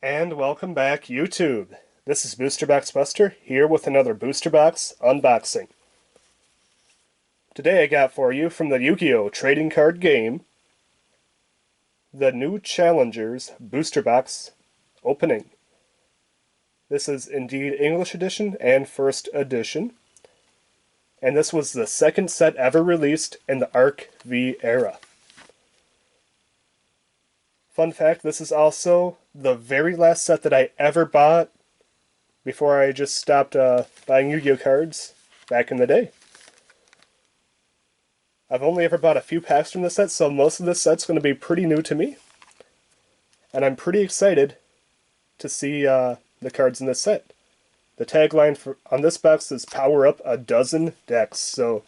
And welcome back, YouTube. This is Booster Box Buster, here with another Booster Box unboxing. Today I got for you from the Yu-Gi-Oh! Trading Card Game, the new Challengers Booster Box opening. This is indeed English edition and first edition, and this was the second set ever released in the Arc V era. Fun fact, this is also the very last set that I ever bought before I just stopped buying Yu-Gi-Oh cards back in the day. I've only ever bought a few packs from this set, so most of this set's going to be pretty new to me. And I'm pretty excited to see the cards in this set. The tagline on this box is "Power Up a Dozen Decks," so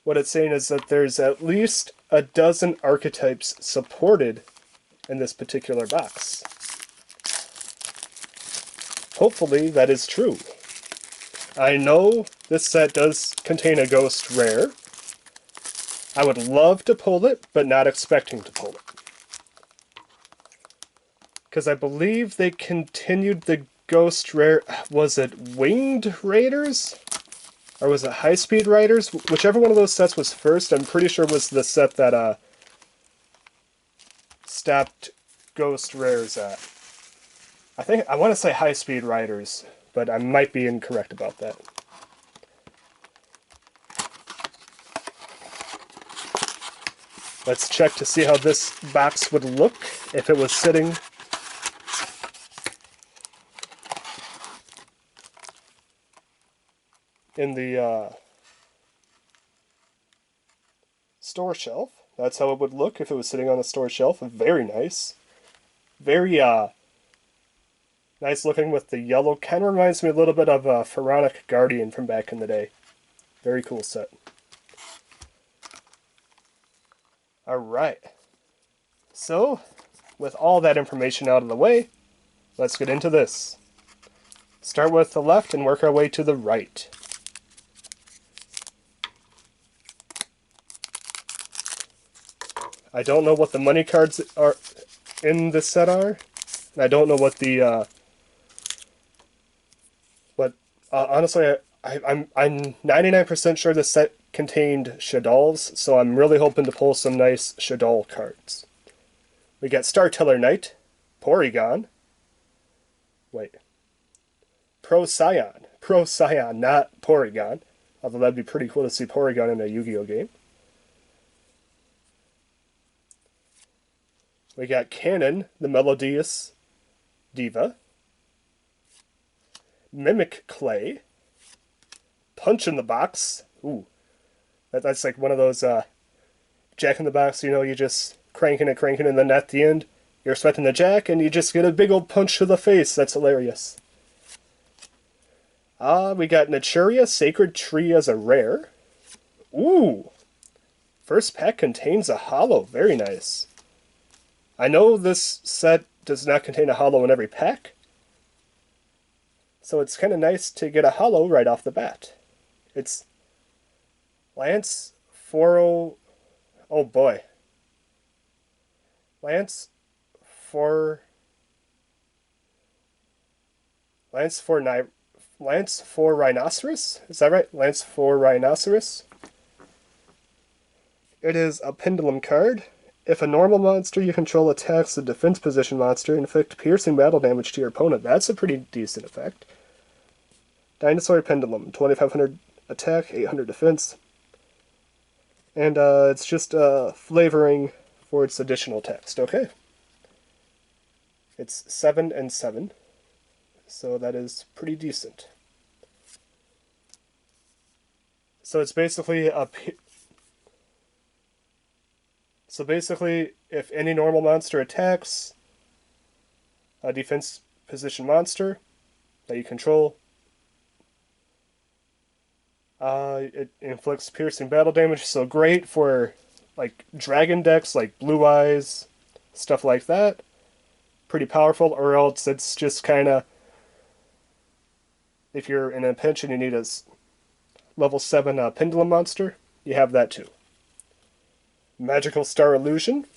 what it's saying is that there's at least a dozen archetypes supported in this particular box. Hopefully that is true. I know this set does contain a ghost rare. I would love to pull it, but not expecting to pull it. Because I believe they continued the ghost rare, was it Winged Raiders? Or was it High Speed Riders? Whichever one of those sets was first, I'm pretty sure was the set that stopped ghost rares at. I want to say High Speed Riders, but I might be incorrect about that. Let's check to see how this box would look if it was sitting in the store shelf. That's how it would look if it was sitting on the store shelf. Very nice. Very nice looking with the yellow. Kind of reminds me a little bit of Pharaonic Guardian from back in the day. Very cool set. Alright. So, with all that information out of the way, let's get into this. Start with the left and work our way to the right. I don't know what the money cards are in this set are. I don't know what the honestly, I'm 99% sure this set contained Shaddolls, so I'm really hoping to pull some nice Shaddolls cards. We got Starteller Knight, Porygon. Wait. Procyon, not Porygon. Although that'd be pretty cool to see Porygon in a Yu-Gi-Oh game. We got Cannon, the Melodious Diva. Mimic Clay. Punch in the Box. Ooh. That's like one of those Jack in the Box, you know, you just cranking, and then at the end, you're expecting the Jack, and you just get a big old punch to the face. That's hilarious. We got Naturia, Sacred Tree as a rare. Ooh. First pack contains a holo. Very nice. I know this set does not contain a holo in every pack, so it's kind of nice to get a holo right off the bat. It's Lance 40... Oh boy. Lance 4 Rhinoceros? Is that right? Lance 4 Rhinoceros? It is a pendulum card. If a normal monster you control attacks a defense position monster, inflict piercing battle damage to your opponent. That's a pretty decent effect. Dinosaur Pendulum, 2500 attack, 800 defense. And it's just flavoring for its additional text. Okay. It's 7 and 7, so that is pretty decent. So it's basically a... So basically, if any normal monster attacks a defense position monster that you control, it inflicts piercing battle damage, so great for like dragon decks like Blue Eyes, stuff like that. Pretty powerful, or else it's just kind of, if you're in a pinch and you need a level 7 pendulum monster, you have that too. Magical Star Illusion,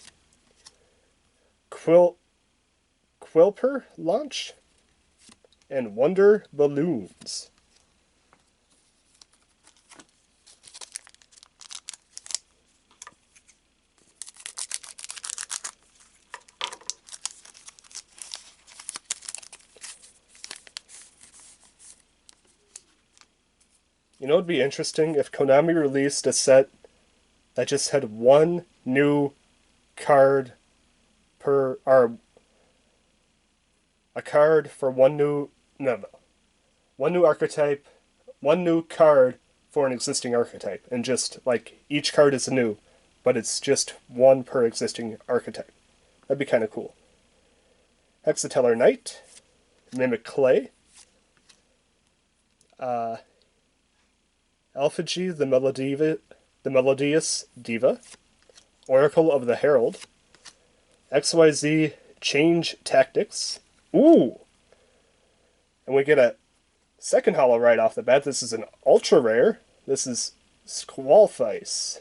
Quilper launch, and Wonder Balloons. You know, it'd be interesting if Konami released a set that just had one new card per, or a card for one new, no, one new archetype, one new card for an existing archetype, and just, like, each card is new, but it's just one per existing archetype. That'd be kind of cool. Hexatellar Knight, Mimic Clay, Alphagy, the Melodious Diva, Oracle of the Herald, XYZ Change Tactics. Ooh! And we get a second holo right off the bat. This is an ultra rare. This is Squallfice.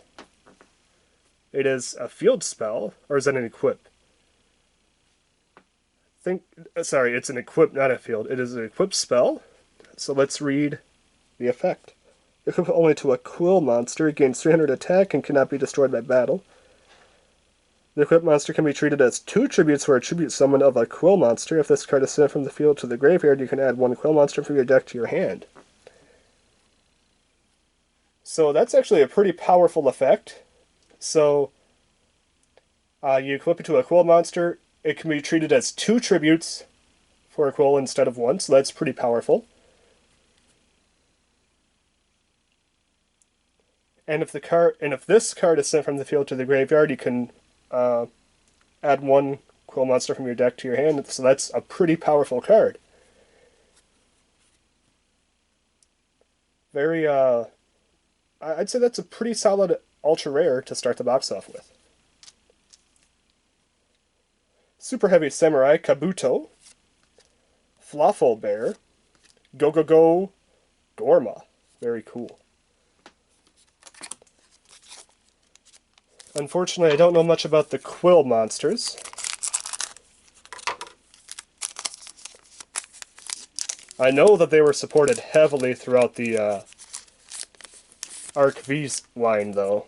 It is a field spell, or is that an equip? Sorry, it's an equip, not a field. It is an equipped spell. So let's read the effect. Equipped only to a quill monster, it gains 300 attack and cannot be destroyed by battle. The equipped monster can be treated as 2 tributes for a tribute summon of a quill monster. If this card is sent from the field to the graveyard, you can add 1 quill monster from your deck to your hand. So that's actually a pretty powerful effect. So you equip it to a quill monster, it can be treated as 2 tributes for a quill instead of 1, so that's pretty powerful. And if this card is sent from the field to the graveyard, you can add 1 quill monster from your deck to your hand. So that's a pretty powerful card. Very, I'd say that's a pretty solid ultra rare to start the box off with. Superheavy Samurai Kabuto, Fluffal Bear, Go Gorma. Very cool. Unfortunately, I don't know much about the quill monsters. I know that they were supported heavily throughout the Arc V line, though.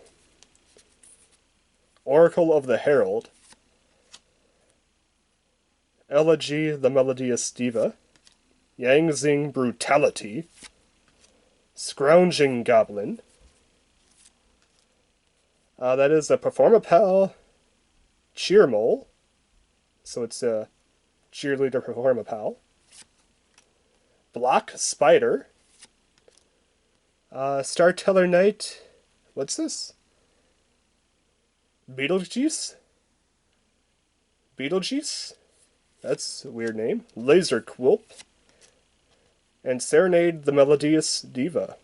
Oracle of the Herald, Elegy, the Melodious Diva, Yang Zing Brutality, Scrounging Goblin. That is a Performapal Cheermole. So it's a cheerleader Performapal. Block Spider. Starteller Knight. What's this? Beetlejuice? Beetlejuice? That's a weird name. Laser Quilp. And Serenade the Melodious Diva.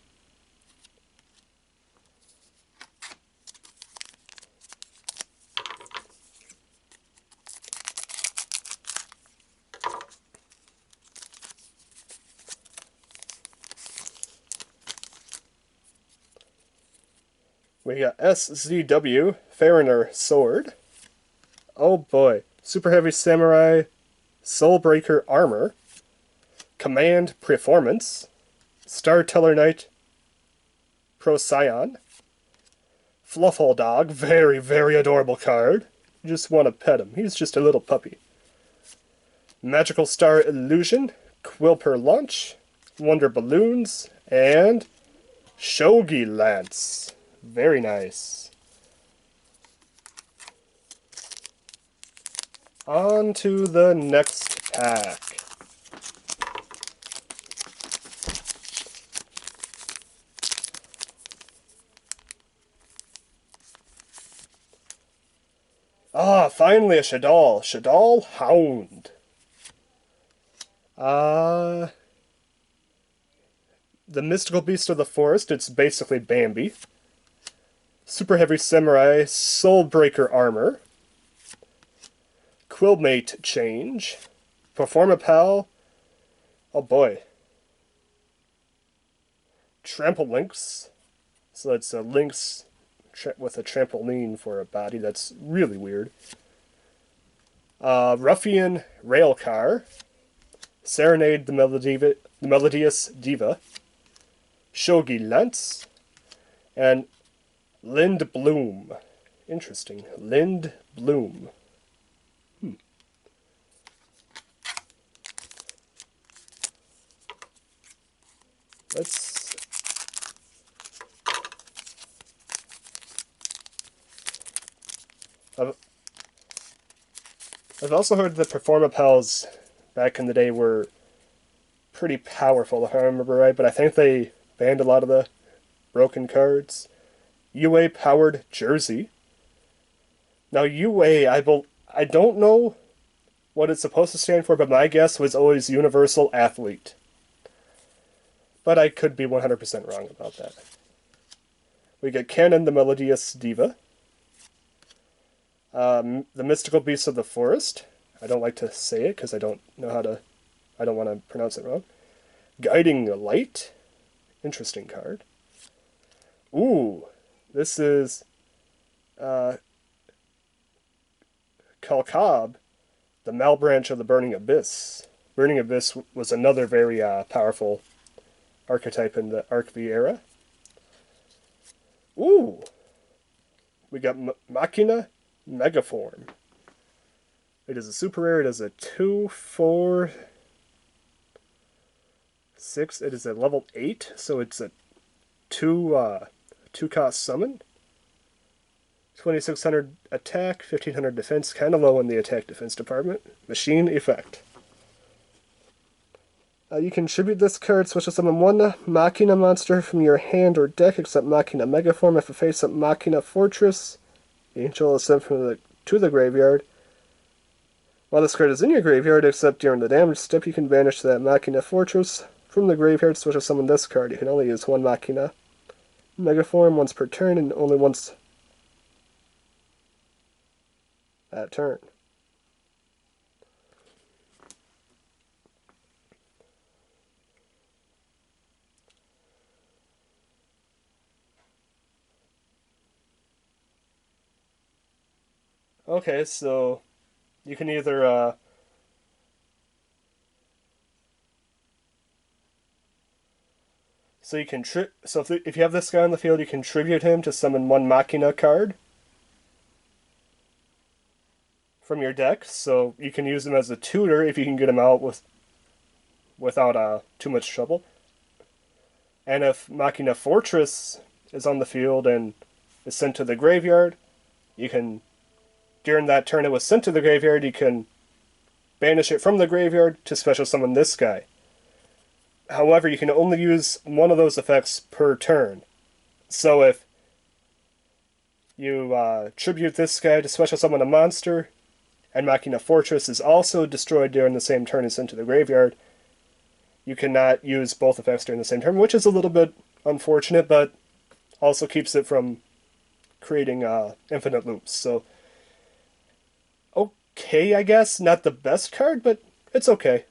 We got SZW, Fariner Sword. Oh boy. Superheavy Samurai, Soulbreaker Armor. Command Performance. Starteller Knight, Procyon. Fluffal Dog, very, very adorable card. You just want to pet him. He's just a little puppy. Magical Star Illusion, Quilper Launch, Wonder Balloons, and Shogi Lance. Very nice. On to the next pack. Ah, finally a Shaddol. Shaddol Hound. The Mystical Beast of the Forest, it's basically Bambi. Superheavy Samurai, Soulbreaker Armor. Quillmate Change. Performapal. Oh boy. Trample Lynx. So that's a lynx with a trampoline for a body. That's really weird. Ruffian Railcar, Serenade the Melodious Diva, Shogi Lance, and Lind Bloom. Interesting. Lind Bloom. Let's... I've also heard that Performapels back in the day were pretty powerful, if I remember right, but I think they banned a lot of the broken cards. UA Powered Jersey. Now, UA, I don't know what it's supposed to stand for, but my guess was always Universal Athlete. But I could be 100% wrong about that. We get Canon the Melodious Diva. The Mystical Beast of the Forest. I don't like to say it because I don't want to pronounce it wrong. Guiding Light. Interesting card. Ooh, this is Kalkab, the Malbranch of the Burning Abyss. Burning Abyss was another very powerful archetype in the Arc V era. Ooh, we got Machina Megaform. It is a super rare. It is a 2/4/6. It is a level 8, so it's a 2-cost summon. 2600 attack, 1500 defense, kind of low in the attack defense department. Machine effect. You can tribute this card, switch to summon one Machina monster from your hand or deck, except Machina Megaform. If a face-up Machina Fortress, the angel is sent to the graveyard. While this card is in your graveyard, except during the damage step, you can banish that Machina Fortress from the graveyard, switch to summon this card. You can only use one Machina Megaform once per turn, and only once that turn. Okay, so you can either if you have this guy on the field, you can tribute him to summon one Machina card from your deck. So you can use him as a tutor if you can get him out without too much trouble. And if Machina Fortress is on the field and is sent to the graveyard, you can, during that turn it was sent to the graveyard, you can banish it from the graveyard to special summon this guy. However, you can only use one of those effects per turn. So if you tribute this guy to special summon a monster, and Machina Fortress is also destroyed during the same turn and sent to the graveyard, you cannot use both effects during the same turn, which is a little bit unfortunate, but also keeps it from creating infinite loops. So, okay, I guess. Not the best card, but it's okay.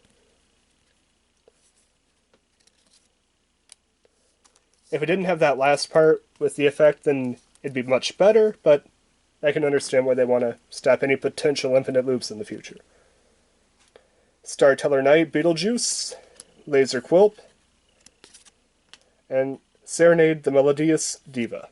If it didn't have that last part with the effect, then it'd be much better, but I can understand why they want to stop any potential infinite loops in the future. Starteller Knight, Beetlejuice, Laser Quilp, and Serenade the Melodious Diva.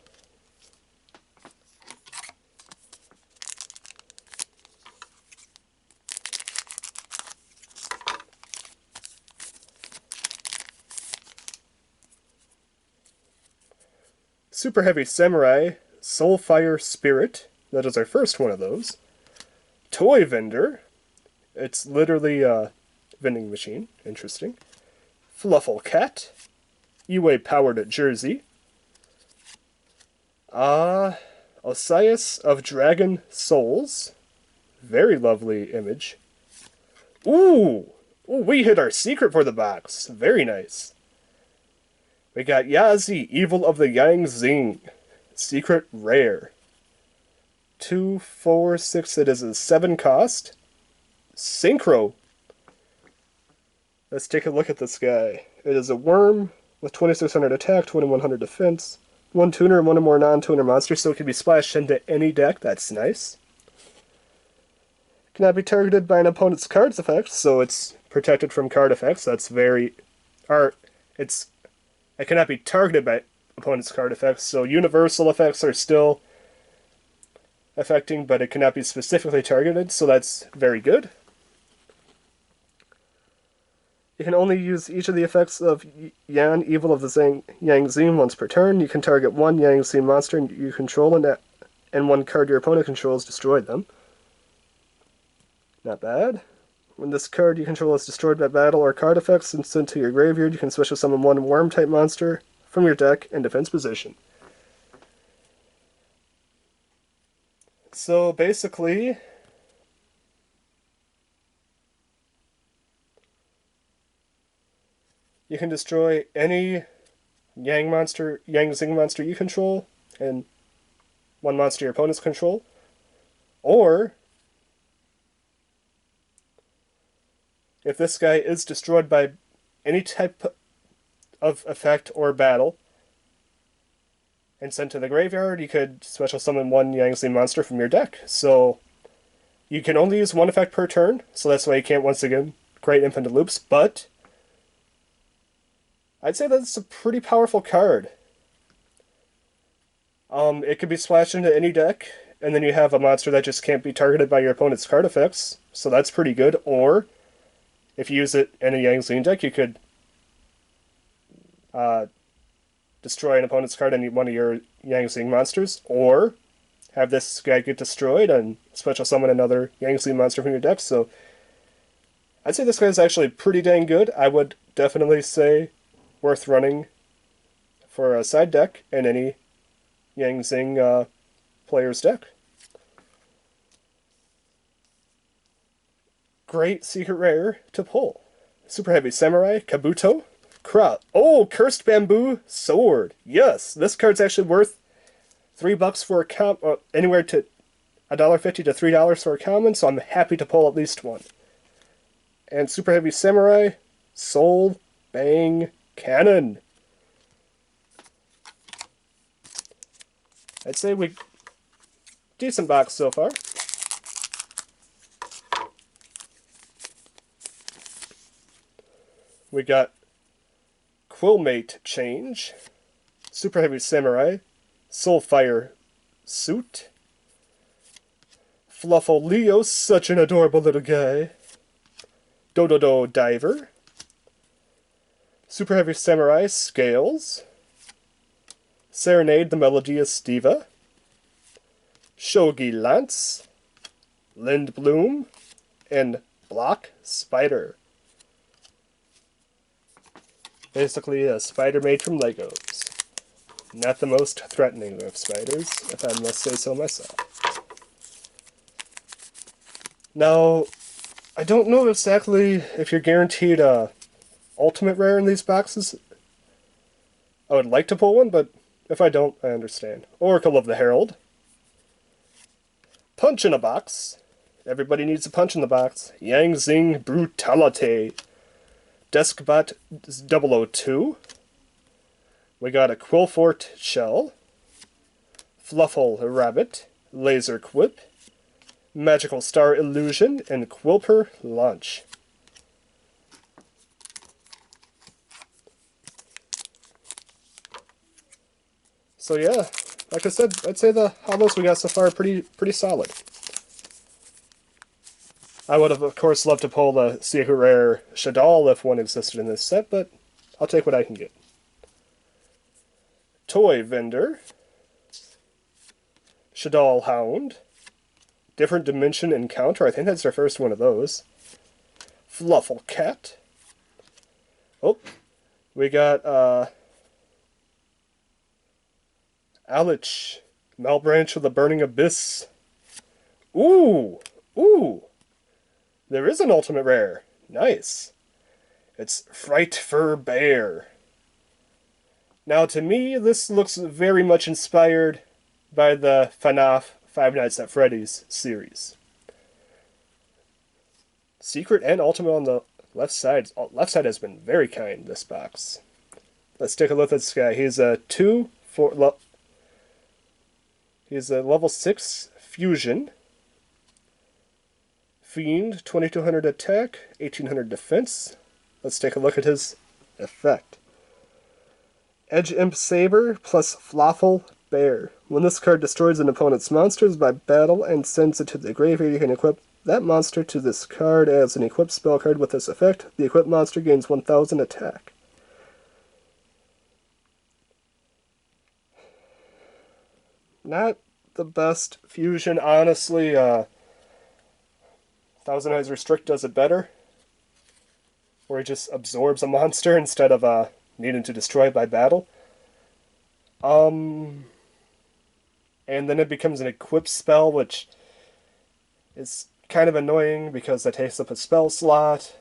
Superheavy Samurai, Soulfire Spirit. That is our first one of those. Toy Vendor. It's literally a vending machine. Interesting. Fluffal Cat. UA Powered Jersey. Osias of Dragon Souls. Very lovely image. Ooh! We hit our secret for the box. Very nice. We got Yazi, Evil of the Yang Zing. Secret Rare. 2/4/6. It is a 7-cost. Synchro. Let's take a look at this guy. It is a worm with 2600 attack, 2100 defense. One tuner and one or more non-tuner monsters, so it can be splashed into any deck. That's nice. Cannot be targeted by an opponent's card's effects, so it's protected from card effects. That's very... It cannot be targeted by opponent's card effects, so universal effects are still affecting, but it cannot be specifically targeted, so that's very good. You can only use each of the effects of Yan, Evil of the Yang Zings, once per turn. You can target one Yang Zing monster you control, and one card your opponent controls, destroy them. Not bad. When this card you control is destroyed by battle or card effects and sent to your graveyard, you can special summon one worm-type monster from your deck in defense position. So basically, you can destroy any Yang Zing monster you control, and one monster your opponents control, or if this guy is destroyed by any type of effect or battle and sent to the graveyard, you could special summon one Yang Zing monster from your deck. So you can only use one effect per turn, so that's why you can't once again create infinite loops, but I'd say that's a pretty powerful card. It could be splashed into any deck, and then you have a monster that just can't be targeted by your opponent's card effects, so that's pretty good. Or, if you use it in a Yang Zing deck, you could destroy an opponent's card and one of your Yang Zing monsters, or have this guy get destroyed and special summon another Yang Zing monster from your deck. So, I'd say this guy is actually pretty dang good. I would definitely say worth running for a side deck in any Yang Zing player's deck. Great secret rare to pull. Superheavy Samurai, Kabuto, Oh, Cursed Bamboo Sword. Yes, this card's actually worth $3 for a anywhere to $1.50 to $3 for a common, so I'm happy to pull at least one. And Superheavy Samurai, Soul Bang Cannon. I'd say decent box so far. We got Quillmate Change, Superheavy Samurai, Soulfire Suit, Fluffal Leo, such an adorable little guy, Dododo Diver, Superheavy Samurai Scales, Serenade the Melodious Diva, Shogi Lance, Lindbloom, and Block Spider. Basically a spider made from Legos. Not the most threatening of spiders, if I must say so myself. Now, I don't know exactly if you're guaranteed a ultimate rare in these boxes. I would like to pull one, but if I don't, I understand. Oracle of the Herald. Punch in a box. Everybody needs a punch in the box. Yang Zing Brutality. Deskbot 002. We got a Quillfort Shell. Fluffal Rabbit. Laser Quip. Magical Star Illusion, and Quilper Launch. So yeah, like I said, I'd say the hollows we got so far are pretty solid. I would have, of course, loved to pull the secret rare Shaddolls if one existed in this set, but I'll take what I can get. Toy Vendor. Shaddolls Hound. Different Dimension Encounter. I think that's our first one of those. Fluffal Cat. Oh, we got Alich. Malbranch of the Burning Abyss. Ooh! Ooh! There is an ultimate rare. Nice. It's Frightfur Bear. Now, to me, this looks very much inspired by the FNAF Five Nights at Freddy's series. Secret and ultimate on the left side. Left side has been very kind, this box. Let's take a look at this guy. He's a he's a level 6 fusion. Fiend, 2200 attack, 1800 defense. Let's take a look at his effect. Edge Imp Saber plus Fluffal Bear. When this card destroys an opponent's monsters by battle and sends it to the graveyard, you can equip that monster to this card as an equipped spell card with this effect. The equipped monster gains 1000 attack. Not the best fusion, honestly. Thousand Eyes Restrict does it better, where he just absorbs a monster instead of needing to destroy it by battle. And then it becomes an equipped spell, which is kind of annoying because that takes up a spell slot.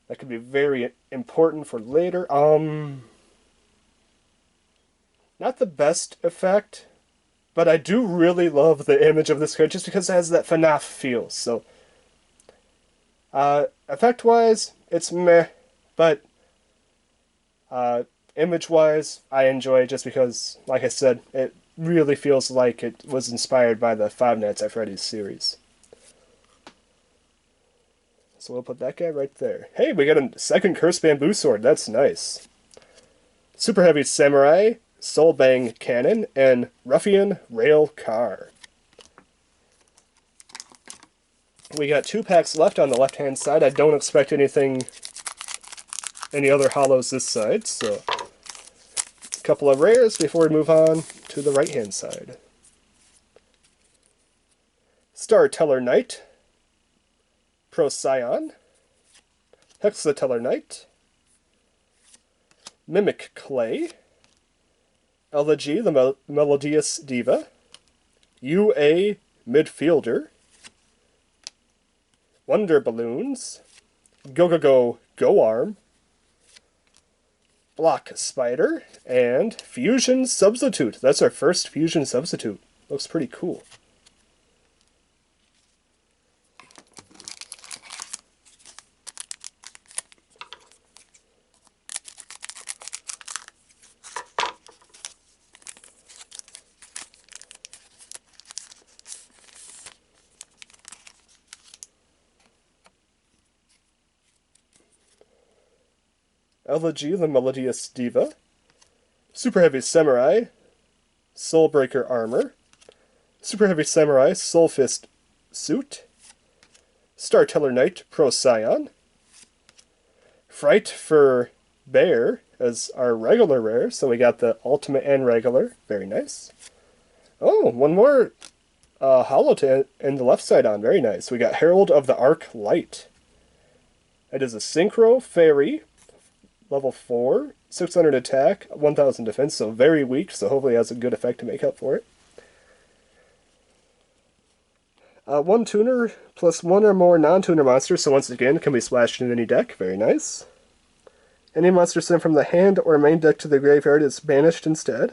That could be very important for later. Not the best effect, but I do really love the image of this card just because it has that FNAF feel. So, effect-wise, it's meh, but image-wise, I enjoy it just because, like I said, it really feels like it was inspired by the Five Nights at Freddy's series. So we'll put that guy right there. Hey, we got a second Cursed Bamboo Sword. That's nice. Superheavy Samurai, Soulbang Cannon, and Ruffian Rail Car. We got 2 packs left on the left-hand side. I don't expect any other hollows this side, so a couple of rares before we move on to the right-hand side. StartellarKnight, Procyon, Hexatellarknight, Mimic Clay, Elegy, the Melodious Diva, UA Midfielder, Wonder Balloons, Go Arm, Block Spider, and Fusion Substitute. That's our first Fusion Substitute. Looks pretty cool. Elegy, the Melodious Diva, Superheavy Samurai, Soulbreaker Armor, Superheavy Samurai, Soulfist Suit, StartellarKnight, Procyon, Frightfur Bear as our regular rare, so we got the ultimate and regular, very nice. Oh, one more hollow to end the left side on, very nice. We got Herald of the Arc Light. It is a Synchro Fairy, level 4, 600 attack, 1000 defense, so very weak, so hopefully it has a good effect to make up for it. 1 tuner plus 1 or more non-tuner monsters, so once again, can be splashed in any deck, very nice. Any monster sent from the hand or main deck to the graveyard is banished instead.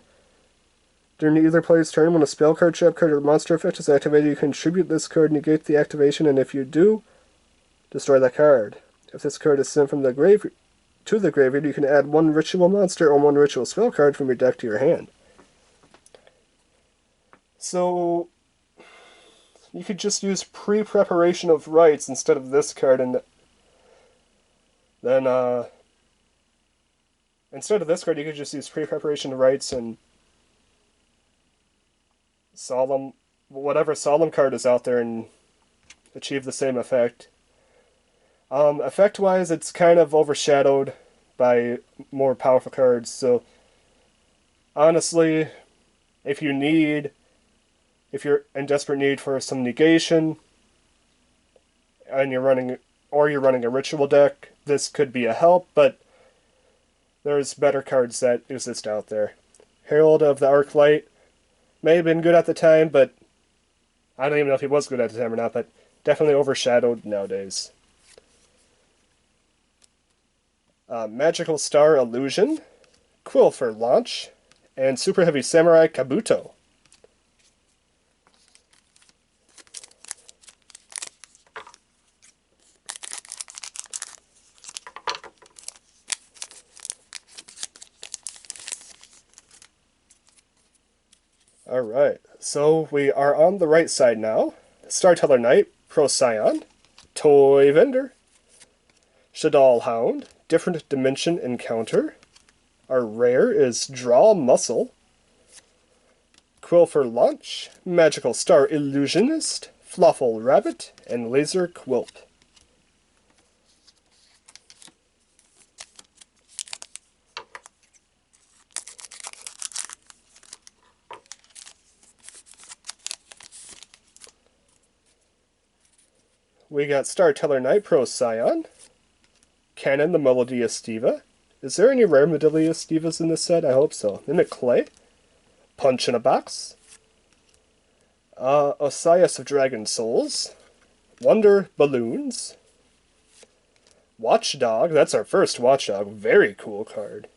During either player's turn, when a spell card, trap card, or monster effect is activated, you contribute this card, negate the activation, and if you do, destroy that card. If this card is sent from the graveyard to the graveyard, you can add 1 ritual monster or 1 ritual spell card from your deck to your hand. So, you could just use pre-preparation of rites instead of this card, and then, instead of this card, you could just use pre-preparation of rites and Solemn, whatever Solemn card is out there, and achieve the same effect. Effect-wise, it's kind of overshadowed by more powerful cards, so honestly, if you're in desperate need for some negation, and you're running a ritual deck, this could be a help, but there's better cards that exist out there. Herald of the Arc Light may have been good at the time, but I don't even know if he was good at the time or not, but definitely overshadowed nowadays. Magical Star Illusion, Quill for launch, and Superheavy Samurai Kabuto. Alright, so we are on the right side now. StartellarKnight, Procyon, Toy Vendor, Shaddolls Hound, Different Dimension Encounter. Our rare is Draw Muscle, Quilfer Launch, Magical Star Illusionist, Fluffal Rabbit, and Laser Quilp. We got StartellarKinghts Procyon, Canon the Melodious Diva. Is there any rare Melodious Divas in this set? I hope so. Mimic Clay, Punch in a Box, Osiris of Dragon Souls, Wonder Balloons, Watchdog, that's our first Watchdog, very cool card,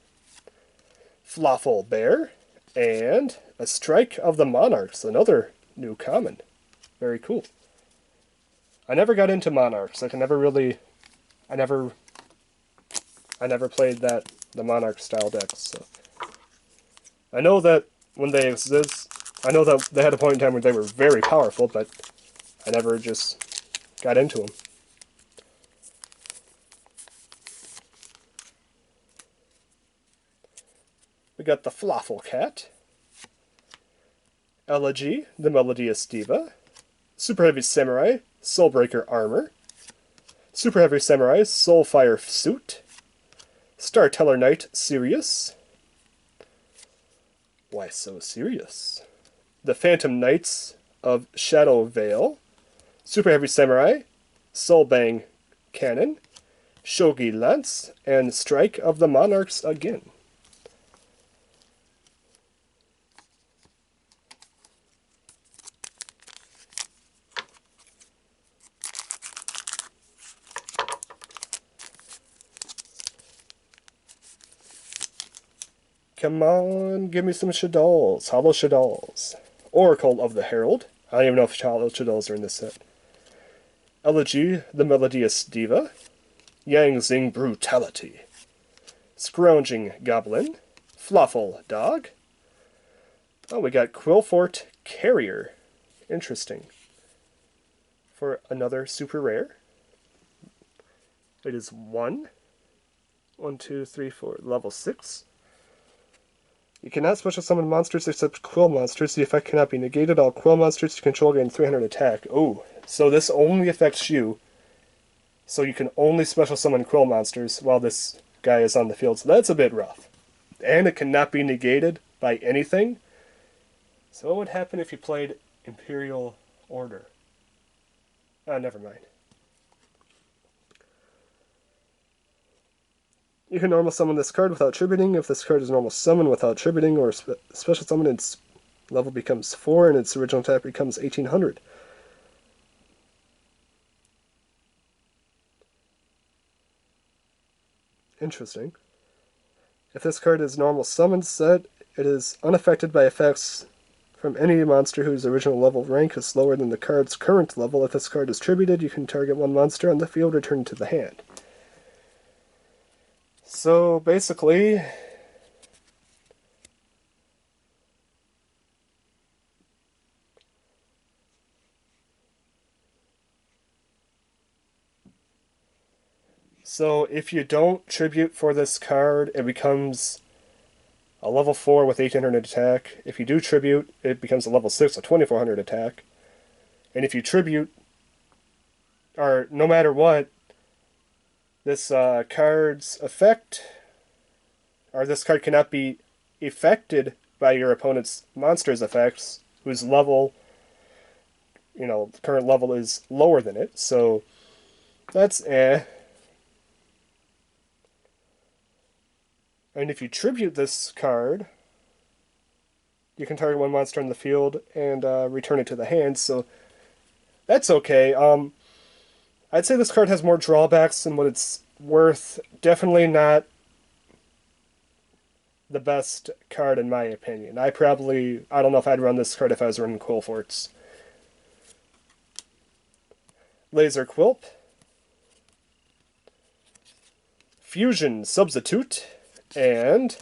Fluffal Bear, and a Strike of the Monarchs, another new common. Very cool. I never got into Monarchs. I never played the Monarch style decks. So I know that when they exist, I know that they had a point in time where they were very powerful, but I never just got into them. We got the Fluffal Cat, Elegy, the Melodious Diva, Superheavy Samurai, Soulbreaker Armor, Superheavy Samurai, Soulfire Suit, StartellarKnight Sirius. Why so serious? The Phantom Knights of Shadow Vale, Superheavy Samurai, Soulbang Cannon, Shogi Lance, and Strike of the Monarchs again. Come on, give me some Shaddolls. Hollow Shaddolls. Oracle of the Herald. I don't even know if Hollow Shaddolls are in this set. Elegy, the Melodious Diva. Yang Zing Brutality. Scrounging Goblin. Fluffal Dog. Oh, we got Quillfort Carrier. Interesting. For another super rare. It is 1, 2, 3, 4, level 6. You cannot special summon monsters except Quill monsters. The effect cannot be negated. All Quill monsters you control gain 300 attack. Oh, so this only affects you. So you can only special summon Quill monsters while this guy is on the field. So that's a bit rough. And it cannot be negated by anything. So what would happen if you played Imperial Order? Never mind. You can normal summon this card without tributing. If this card is normal summon without tributing or special summon, its level becomes 4 and its original attack becomes 1800. Interesting. If this card is normal summon set, it is unaffected by effects from any monster whose original level rank is lower than the card's current level. If this card is tributed, you can target one monster on the field, return it to the hand. So basically, if you don't tribute for this card, it becomes a level 4 with 1800 attack. If you do tribute, it becomes a level 6 with 2400 attack. And if you tribute, or no matter what, this card's effect, or this card cannot be affected by your opponent's monster's effects, whose level, current level is lower than it. So that's eh. And if you tribute this card, you can target one monster in the field and return it to the hand. So that's okay. I'd say this card has more drawbacks than what it's worth. Definitely not the best card in my opinion. I don't know if I'd run this card if I was running Quillforts. Laser Quilp. Fusion Substitute. And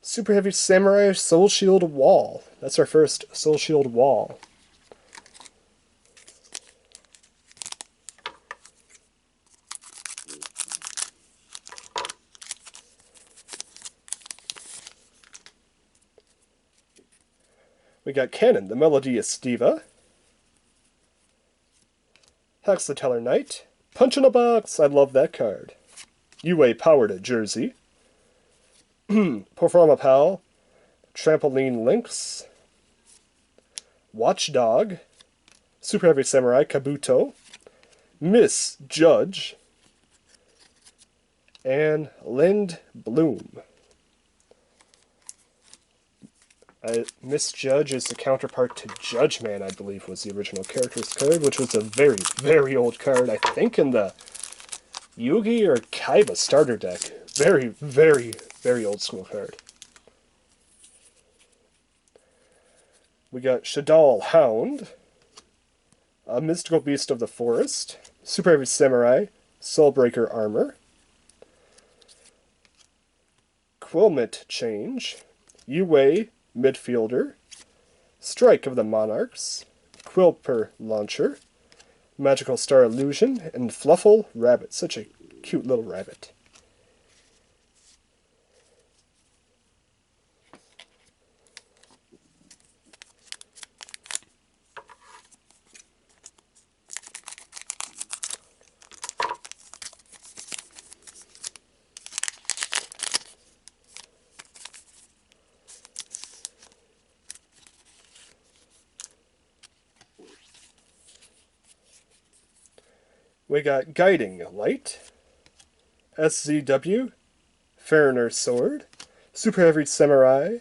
Superheavy Samurai Soul Shield Wall. That's our first Soul Shield Wall. We got Cannon, the Melodious Diva. Hexatellar Knight. Punch in a Box! I love that card. UA Powered Jersey. Performa Pal. Trampoline Lynx. Watchdog. Superheavy Samurai Kabuto. Miss Judge. And Lind Bloom. Miss Judge is the counterpart to Judge Man, I believe, was the original character's card, which was a very, very old card, I think in the Yugi or Kaiba starter deck. Very, very, very old school card. We got Shaddolls Hound, a Mystical Beast of the Forest, Superheavy Samurai, Soulbreaker Armor, Quilmet Change, Yue Midfielder, Strike of the Monarchs, Quilper Launcher, Magical Star Illusion, and Fluffal Rabbit. Such a cute little rabbit. We got Guiding Light, SZW, Fariner Sword, Superheavy Samurai,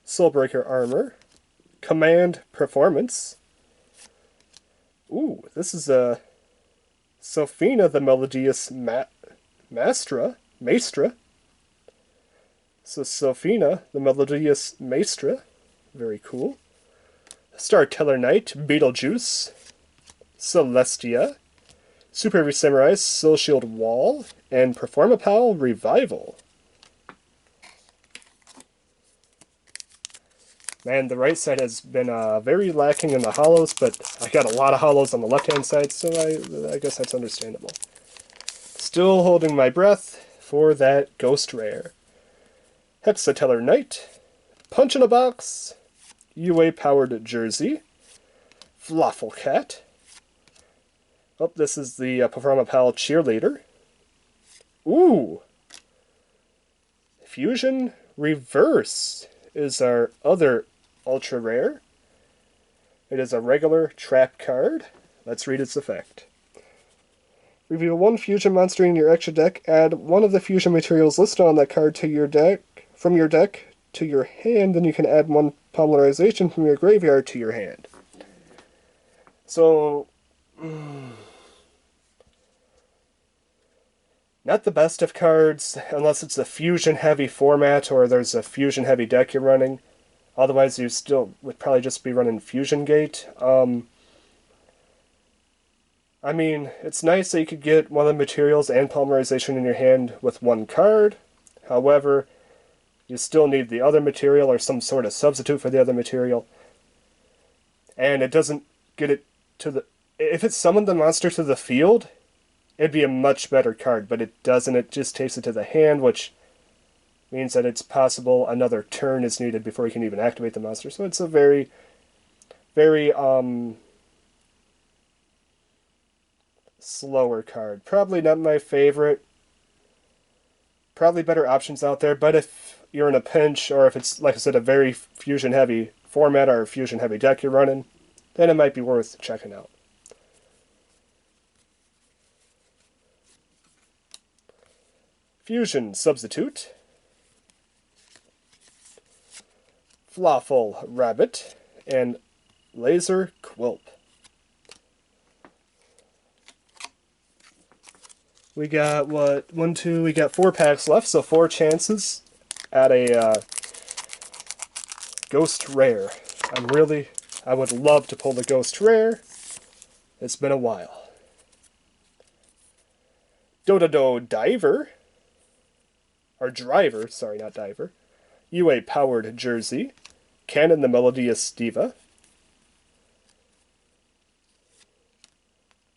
Soulbreaker Armor, Command Performance. Ooh, this is a Sophina the Melodious Maestra. So Sophina the Melodious Maestra. Very cool. Startellar Knight, Beetlejuice, Celestia, Superheavy Samurai, Soul Shield Wall, and Performa Pal Revival. Man, the right side has been very lacking in the hollows, but I got a lot of hollows on the left-hand side, so I guess that's understandable. Still holding my breath for that Ghost Rare. Hexatellar Knight, Punch in a Box, UA Powered Jersey, Fluffal Cat. Oh, this is the Performa Pal Cheerleader. Ooh! Fusion Reverse is our other ultra rare. It is a regular trap card. Let's read its effect. Reveal one fusion monster in your extra deck. Add one of the fusion materials listed on that card to your deck, from your deck to your hand. Then you can add one polymerization from your graveyard to your hand. So, not the best of cards, unless it's a fusion-heavy format or there's a fusion-heavy deck you're running. Otherwise, you still would probably just be running Fusion Gate. I mean, it's nice that you could get one of the materials and polymerization in your hand with one card. However, you still need the other material or some sort of substitute for the other material. And it doesn't get it to the... If it summoned the monster to the field, it'd be a much better card, but it doesn't. It just takes it to the hand, which means that it's possible another turn is needed before you can even activate the monster. So it's a very, very, slower card. Probably not my favorite. Probably better options out there, but if you're in a pinch, or if it's, like I said, a very fusion-heavy format or fusion-heavy deck you're running, then it might be worth checking out. Fusion Substitute, Fluffal Rabbit, and Laser Quilp. We got, we got 4 packs left, so 4 chances at a Ghost Rare. I would love to pull the Ghost Rare. It's been a while. Dododo Diver. Or Driver, sorry, not Diver. UA Powered Jersey. Cannon the Melodious Diva.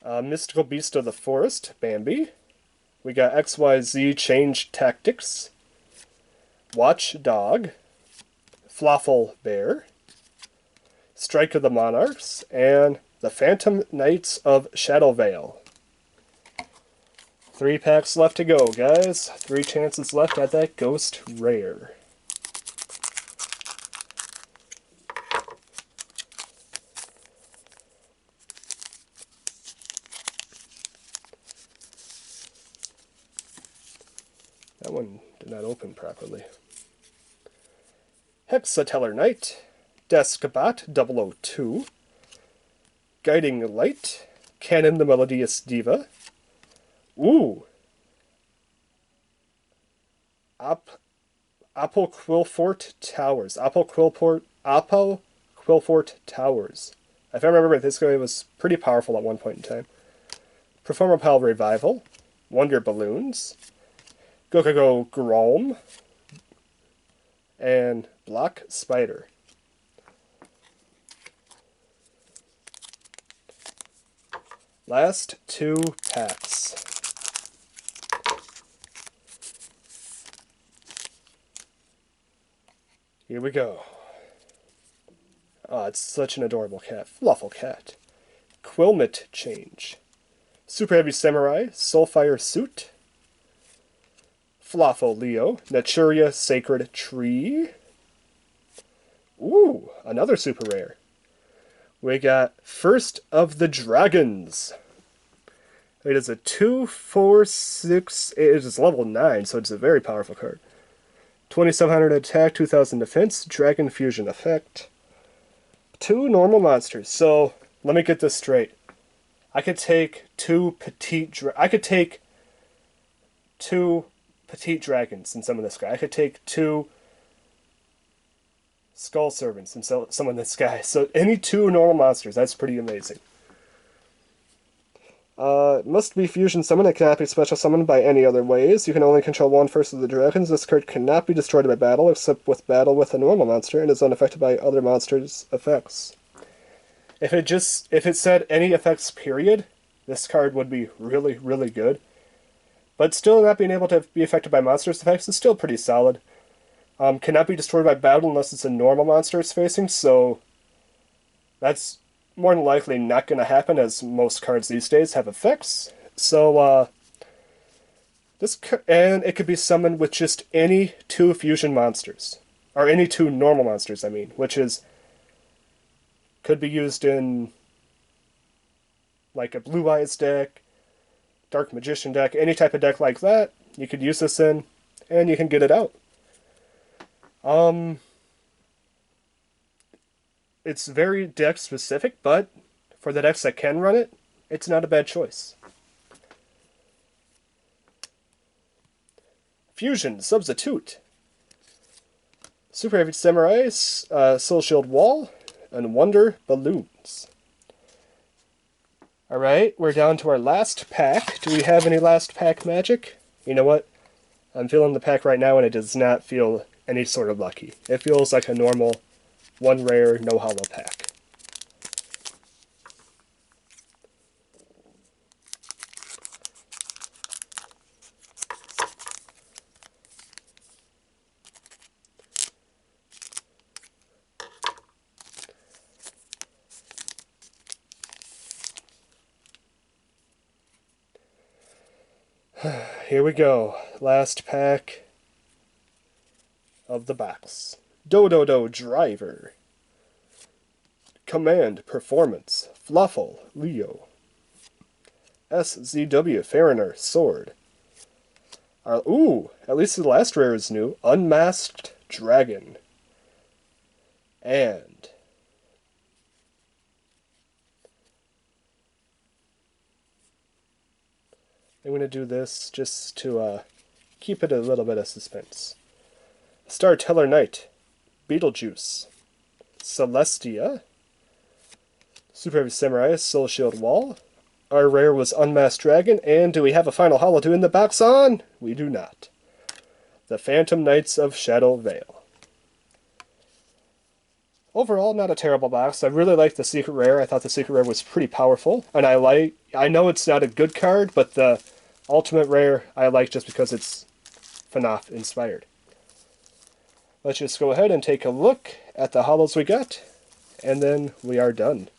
Mystical Beast of the Forest, Bambi. We got XYZ Change Tactics. Watchdog. Fluffal Bear. Strike of the Monarchs, and the Phantom Knights of Shaddolls. 3 packs left to go, guys. 3 chances left at that Ghost Rare. That one did not open properly. Hexatellar Knight, Deskbot 002, Guiding Light, Cannon the Melodious Diva. Ooh! Apple-Quillfort Towers. Apple-Quillfort Towers. If I remember right, this guy was pretty powerful at one point in time. Performapal Revival, Wonder Balloons, Gokago Grom, and Block Spider. Last 2 packs. Here we go. Oh, it's such an adorable cat. Fluffal cat. Quilmet Change. Superheavy Samurai, Soulfire Suit. Fluffal Leo, Naturia Sacred Tree. Ooh, another super rare. We got First of the Dragons. It is a 2/4/6. It is level 9, so it's a very powerful card. 2700 attack, 2000 defense, Dragon Fusion effect. 2 normal monsters. So let me get this straight. I could take 2 petite dragons in some of this guy. I could take 2 skull servants in some of this guy. So any 2 normal monsters. That's pretty amazing. Must be fusion summon. It cannot be special summoned by any other ways. You can only control 1 First of the Dragons. This card cannot be destroyed by battle, except with battle with a normal monster, and is unaffected by other monsters' effects. If it said any effects period, this card would be really, really good. But still not being able to be affected by monsters' effects is still pretty solid. Cannot be destroyed by battle unless it's a normal monster it's facing, so that's more than likely not going to happen, as most cards these days have effects. So, and it could be summoned with just any 2 fusion monsters. Or any 2 normal monsters, I mean. Which could be used in, like, a Blue Eyes deck, Dark Magician deck, any type of deck like that. You could use this in, and you can get it out. It's very deck specific, but for the decks that can run it, it's not a bad choice. Fusion Substitute. Superheavy Samurai, Soul Shield Wall, and Wonder Balloons. Alright, we're down to our last pack. Do we have any last pack magic? You know what? I'm feeling the pack right now, and it does not feel any sort of lucky. It feels like a normal 1 rare, no hollow pack. Here we go. Last pack of the box. Dodo Driver. Command Performance. Fluffal Leo. SZW Fariner Sword. Ooh, at least the last rare is new. Unmasked Dragon. And I'm going to do this just to keep it a little bit of suspense. Starteller Knight, Beetlejuice, Celestia, Superheavy Samurai, Soul Shield Wall. Our rare was Unmasked Dragon, and do we have a final holo to end the box on? We do not. The Phantom Knights of Shaddolls. Overall, not a terrible box. I really liked the Secret Rare. I thought the Secret Rare was pretty powerful, and I know it's not a good card, but the Ultimate Rare I like just because it's FNAF inspired. Let's just go ahead and take a look at the holos we got, and then we are done.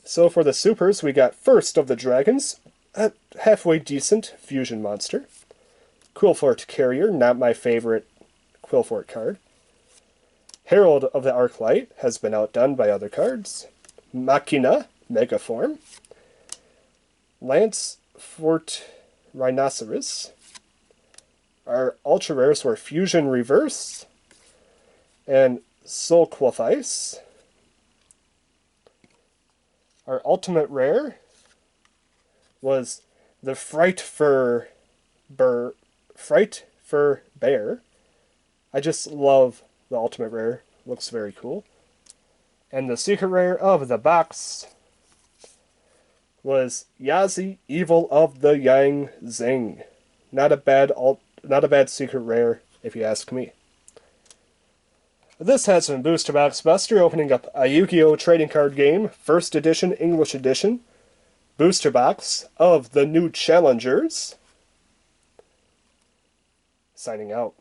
So for the supers, we got First of the Dragons, a halfway decent fusion monster. Quillfort Carrier, not my favorite Quillfort card. Herald of the Arclight has been outdone by other cards. Machina, Mega Form. Lance Fort Rhinoceros. Our ultra rares were Fusion Reverse and Soul Quilfice. Our ultimate rare was the Frightfur Bear. I just love the ultimate rare. Looks very cool. And the secret rare of the box was Yazi, Evil of the Yang Zing. Not a bad secret rare, if you ask me. This has been Booster Box Buster, opening up a Yu-Gi-Oh! Trading Card Game, First Edition, English Edition, Booster Box of the new Challengers. Signing out.